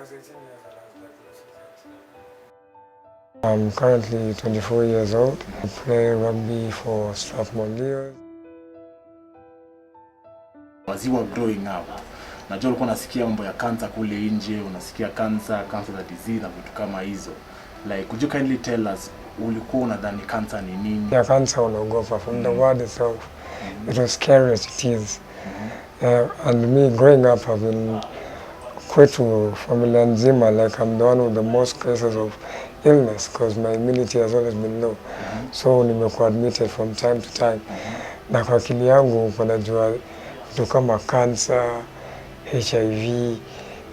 was 18 years old. I'm currently 24 years old. I play rugby for Strathmore Leos. As you were growing up, najua ulikuwa unasikia mambo ya cancer kule nje, unasikia cancer the disease na vitu kama hizo. Like, could you kindly tell us, ulikuwa unadhani cancer ni nini? Yeah, cancer unaogopa from the word itself. It was scary as it is. And me growing up, I've been kwetu familia nzima, like I'm the one with the most cases of illness because my immunity has always been low. So nimekuwa admitted from time to time. Na kwa akili yangu kunajua vitu kama cancer, HIV,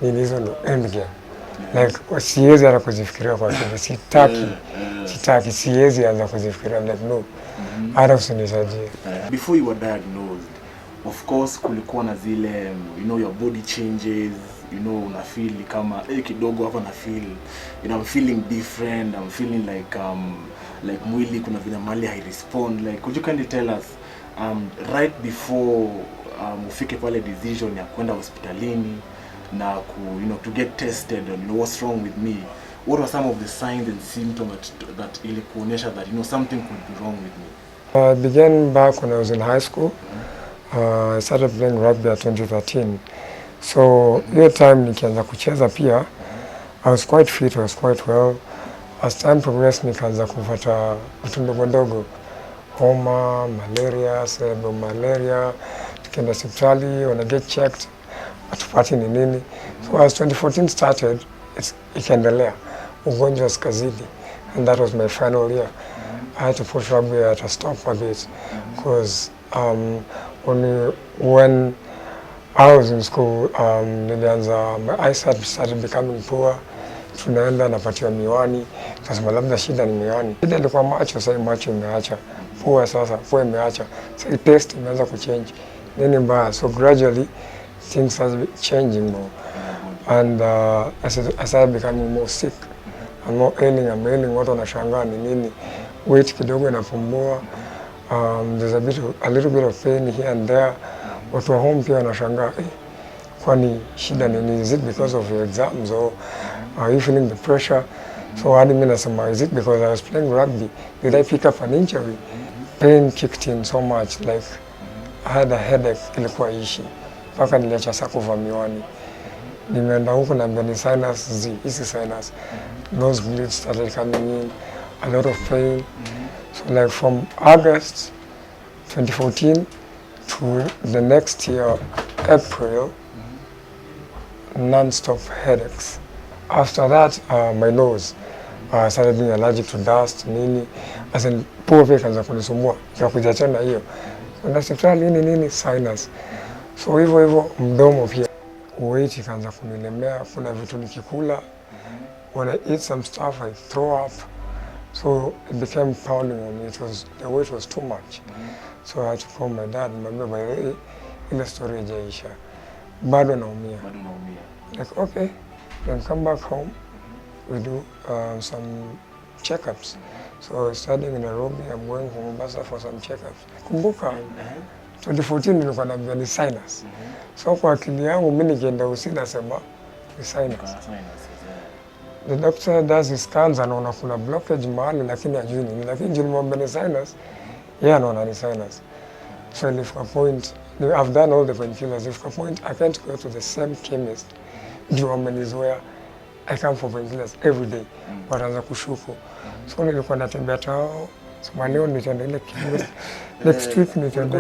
hizo ndo end game. Like siwezi hata kuzifikiria kwa akili, sitaki, siwezi anza kuzifikiria, like no, hata usinisaidie. Before you were diagnosed, of course kulikuwa na zile, you know, your body changes, you know, una feel kama kidogo hapa na feel, you know, I'm feeling different, I'm feeling like mwili kuna vile mali I respond. Like, could you kindly tell us right before ufike pale decision ya kwenda hospitalini na you know, to get tested and you know what's wrong with me, what are some of the signs and symptoms that ilikuonyesha that you know something could be wrong with me? I began back when I was in high school. I started playing rugby at 2013. So hiyo time nikianza kucheza pia, I was quite fit, I was quite well. As time progressed nikaanza kupata vitu ndogo ndogo, homa, malaria, cerebral malaria. Tukienda hospitali, when I get checked, atupati ni nini. So as 2014 started, ikaendelea, ugonjwa skazidi, and that was my final year. I had to put rugby at a stop a bit, because when I was in school, my eyesight started becoming poor. Tunaenda napatiwa miwani, tasema labda shida ni miwani. Shida ilikuwa macho, sasa macho imeacha. Pua sasa, pua imeacha. Sasa taste imeanza kuchange. Nini mbaya? So gradually things started changing more. And I started becoming more sick. I'm more ailing, watu wanashangaa ni nini. Weight kidogo inapungua. There's a little bit of pain here and there. Watu wa home pia wanashangaa, kwani shida nini? Is it because of your exams or are you feeling the pressure? So hadi mimi nasema, is it because I was playing rugby? Did I pick up an injury? Pain kicked in so much, like I had a headache, ilikuwa ishi. Mpaka niliacha sasa kuvaa miwani. Nimeenda huko na mbeni sinus, easy sinus. Nose bleeds started coming in, a lot of pain. So like from August 2014 to the next year, April, non-stop headaches. After that, my nose started being allergic to dust, nini. As in, pua pia ikaanza kunisumbua. Ikakuja tena hiyo. Kuna hospitali nini sinus. So hivyo mdomo pia. Weight ikaanza kunilemea. Kuna vitu nikikula. When I eat some stuff, I throw up. So it became pounding on me. The weight was too much. So I had to call my dad. Mwambie by the way, ile story haijaisha. Bado naumia. Like, okay, then come back home. We do some checkups. So studying in Nairobi, I'm going from Mombasa for some checkups. Kumbuka, 2014 nilikuwa naambiwa ni sinus. So kwa akili yangu mimi nikienda usini nasema ni sinus. The doctor does his scans, anaona kuna blockage mahali lakini hajui nini. Lakini juu nimwambia ni sinus, yeye anaona ni sinus. So if a point, I've done all the painkillers. If a point, I can't go to the same chemist. Where I come for painkillers every day. Wanaanza kushuku. So nilikuwa natembea tao. So leo nitaenda ile chemist. Next week nitaenda.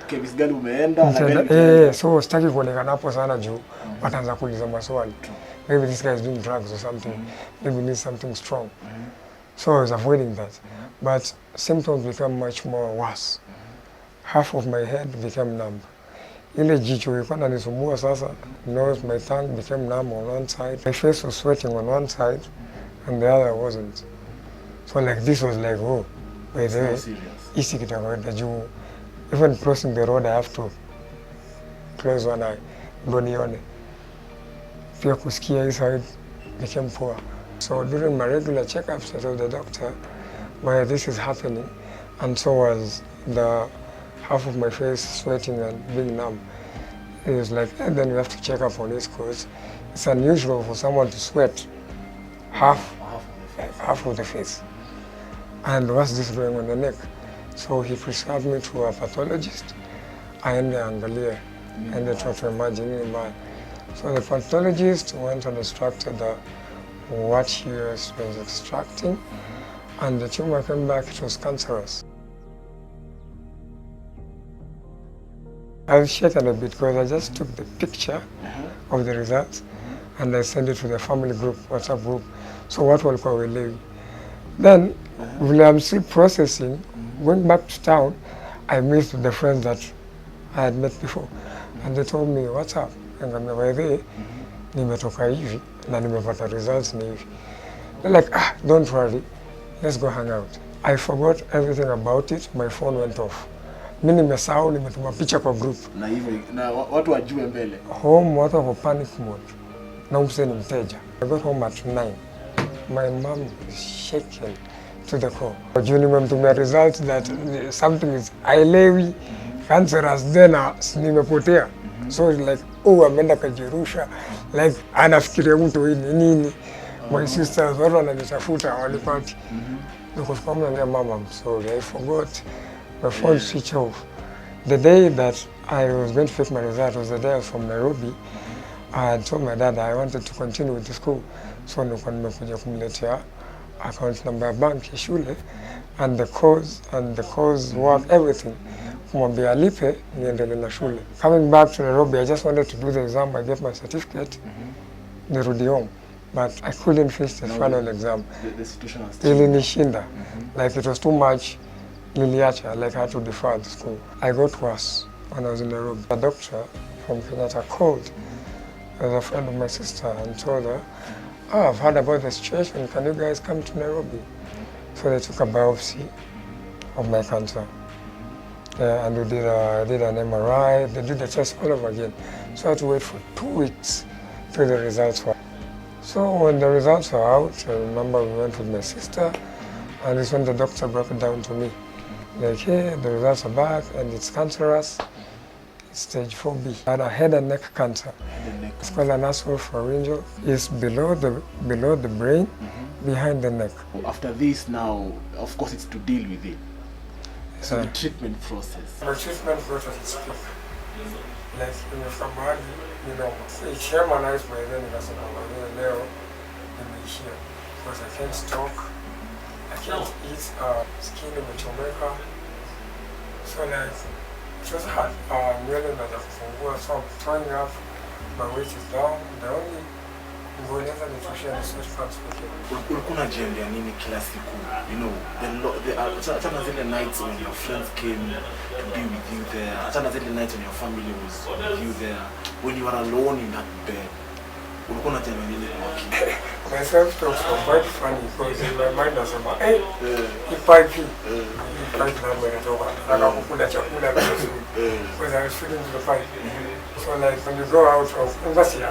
Chemist gani umeenda na gani? So sitaki kuonekana hapo sana juu wataanza kuuliza maswali. Maybe this guy is doing drugs or something. Maybe he needs something strong. So I was avoiding that. But symptoms become much more worse. Half of my head became numb. Ile jicho ilikuwa inanisumbua sasa. Nose, my tongue became numb on one side. My face was sweating on one side and the other wasn't. So like this was like, oh, by the way, isi kitakaenda juu. Even crossing the road I have to close one eye. Ndo nione. Pia kusikia hii side became poor. So during my regular checkups I told the doctor why this is happening, and so was the half of my face sweating and being numb. He was like, and then you have to check up on this because it's unusual for someone to sweat half of the face. And what's this doing on the neck? So he prescribed me to a pathologist. Aende angalie, aende tuwatu imagine mbaya. So the pathologist went and extracted what he was extracting, and the tumor came back, it was cancerous. I was shaken a bit because I just took the picture of the results and I sent it to the family group, WhatsApp group. So what will call Levi? Then, when I'm still processing, going back to town, I met the friends that I had met before. And they told me, what's up? And I'm like, nimetoka hivi na nimepata results ni hivi. They're like, don't worry, let's go hang out. I forgot everything about it, my phone went off. Mimi nimesahau nimetuma picha kwa group. Na hivyo na watu wajue mbele. Home watu wako panic mode. Na mse ni mteja. I got home at 9. My mom is shaken to the core. Juu nimemtumia results that something is haielewi, cancerous, then nimepotea. So it's like, ameenda kajirusha, like anafikiria mtu hii ni nini. My sisters watu wananitafuta walipati. Because mama, I'm sorry, I forgot. My phone switched off. The day that I was going to fix my result was the day I was from Nairobi. I had told my dad I wanted to continue with the school. So nilikuwa nimekuja kumletea account number ya bank ya shule and the course work, everything. Kumwambia alipe niendelee na shule. Coming back to Nairobi, I just wanted to do the exam. I get my certificate. Nirudi home. But I couldn't finish the final exam. The situation was Ilinishinda. Like it was too much. Niliacha, like I had to defer the school. I got worse when I was in Nairobi. A doctor from Kenyatta called as a friend of my sister and told her, I've heard about the situation, can you guys come to Nairobi? So they took a biopsy of my cancer. And we did an MRI, they did the test all over again. So I had to wait for 2 weeks till the results were. So when the results were out, I remember we went with my sister, and this when the doctor broke it down to me. Like, hey, the results are back and it's cancerous. It's stage 4B. I had a head and neck cancer. It's called an nasopharyngeal. It's below the brain, behind the neck. After this now, of course it's to deal with it. So the treatment process. The treatment process is quick. Like in your family, it's harmonized by then leo nimeishia. Because I can't talk. I can't eat, skin imechomeka. So like, it was hard. Nywele naanza kufungua, so I'm throwing up, my weight is down. The only nguoneza nitushia ni sweatpants pekee. Ulikuwa unajiambia nini kila siku? You know, hata zile nights when your friends came to be with you there, hata zile nights when your family was with you there, when you were alone in that bed, ulikuwa unajiambia nini kwa akili? My self-talks were quite funny because in my mind I was like, hey, ipipe ndio inatoka. Nataka kukula chakula vizuri. Because I was feeling to the pipe. So like when you go out of university,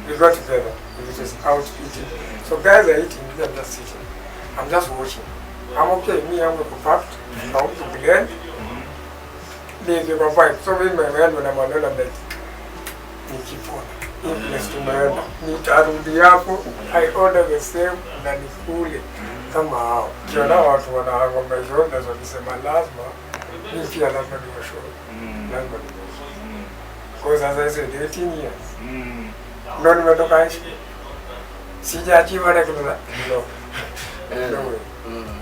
we go together. We just out eating. So guys are eating, we are just sitting. I'm just watching. I'm okay, me I'm compact. I want to blend. They go pipe. So in my mind when I'm alone, I'm like, nikipona. Tumeenda nitarudi hapo, I order the same na nikule kama hao. Kiona watu wanahanga maisha ndio wakisema lazima mimi pia lazima niwe show. Lazima niwe show. Because as I said 18 years. Ndio nimetoka high school. Sijaachiwa na kitu. No.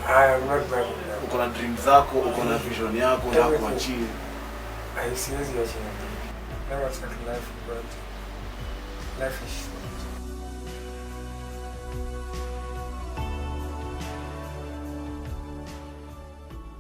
I am not bad. Uko na dreams zako, uko na vision yako ya kuachieve. I seriously achieve. Never take life for granted. Life is short.